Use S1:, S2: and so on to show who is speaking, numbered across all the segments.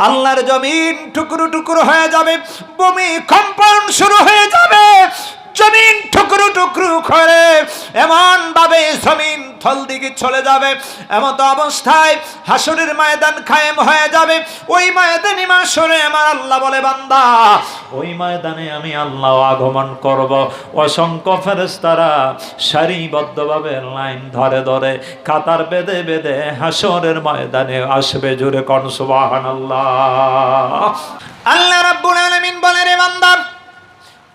S1: আল্লাহর জমিন টুকরো টুকরো হয়ে যাবে, ভূমিকম্পন শুরু হয়ে যাবে, জমিন টুকরো টুকরো করে এমন ভাবে জমিন থল দিকে চলে যাবে। এমত অবস্থায় হাসরের ময়দান কায়েম হয়ে যাবে। ওই ময়দানে মাশরে আমার আল্লাহ বলে, বান্দা ওই ময়দানে আমি আল্লাহ আগমন করব। অসংখ্য ফেরেশতারা সারিবদ্ধভাবে লাইন ধরে ধরে কাতার বেঁধে বেঁধে হাসরের ময়দানে আসবে। জোরে কোন সুবহানাল্লাহ। আল্লাহ রাব্বুল আলামিন বলে, রে বান্দা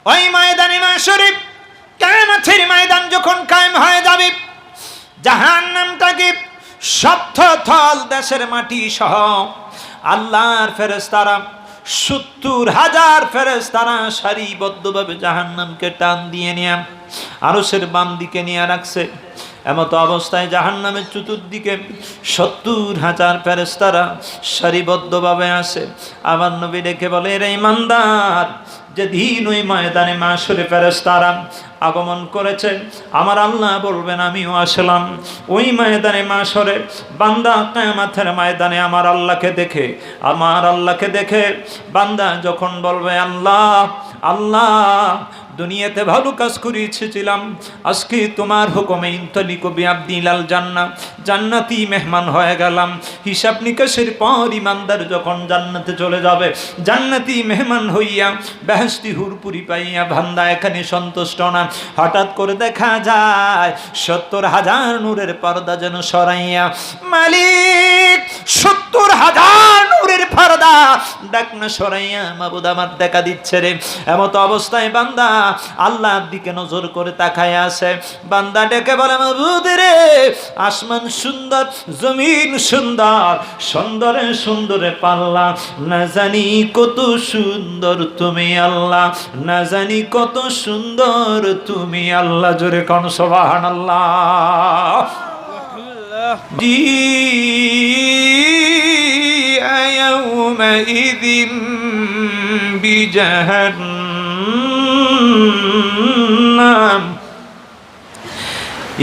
S1: ওই ময়দানে মাশরে কিয়ামতের ময়দান যখন কায়েম হয়ে যাবে, জাহান্নামটাকে সপ্ত থল দেশের মাটি সহ আল্লাহর ফেরেশতারা ৭০,০০০ ফেরেশতারা সারিবদ্ধভাবে জাহান্নামকে টান দিয়ে নিয়ে আরশের বাম দিকে নিয়ে রাখছে। এমত অবস্থায় জাহান্নামের চতুর্দিকে ৭০,০০০ ফেরেশতারা সারিবদ্ধভাবে আসে। আমার নবী ডেকে বলে, রে ঈমানদার, যেদিন ওই ময়দানে মাশরে ফেরেশতারা আগমন করেছে, আমার আল্লাহ বলবেন আমিও আসলাম। ওই ময়দানে মাশরে বান্দা কিয়ামতের ময়দানে আমার আল্লাহকে দেখে বান্দা যখন বলবে, আল্লাহ আল্লাহ, দুনিয়াতে ভালো কাজ করে এসেছিলাম, আজকে তোমার হুকুমে ইনতালিকু বিআবদিলাল জান্নাহ, জান্নাতি মেহমান হয়ে গেলাম। হিসাব নিকাশের পর ইমানদার যখন জান্নাতে চলে যাবে, জান্নাতি মেহমান হইয়া বেহেশতি হুরপুরি পাইয়া বান্দা এখানে সন্তুষ্ট না। হঠাৎ করে দেখা যায় ৭০,০০০ নূরের পর্দা যেন সরাইয়া, মালিক ৭০,০০০ নূরের পর্দা ডাক না সরাইয়া মাবুদ আমার দেখা দিচ্ছে রে। এমত অবস্থায় বান্দা আল্লাহর দিকে নজর করে তাকায় আছে। বান্দা ডেকে বলে, মাবুদ রে, আসমান সুন্দর, জমিন সুন্দর, সুন্দরে সুন্দরে পাল্লা, না জানি কত সুন্দর তুমি আল্লাহ, না জানি কত সুন্দর তুমি আল্লাহ। জোরে কোন সুবহানাল্লাহ। ইয়াউমাইযিন বিজাহান্নাম,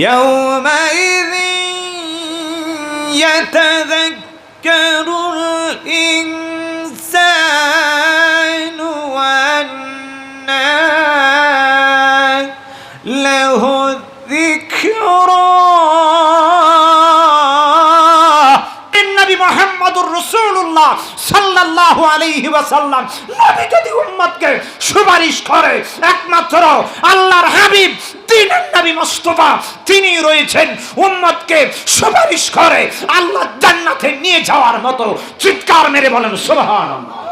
S1: ইয়াউমাইযিন ইয়াতাযাক্কারুল ইনসানু ওয়ান্না লাহু যিকরা। নবী মুহাম্মদুর রাসূলুল্লাহ সাল্লাল্লাহু আলাইহি ওয়াসাল্লাম নবী যদি উম্মতকে সুপারিশ করে, একমাত্র আল্লাহর হাবিব দিনের নবী মুস্তাফা তিনি রয়েছেন উম্মতকে সুপারিশ করে আল্লাহ জান্নাতে নিয়ে যাওয়ার মতো। চিৎকার মেরে বলেন সুবহানাল্লাহ।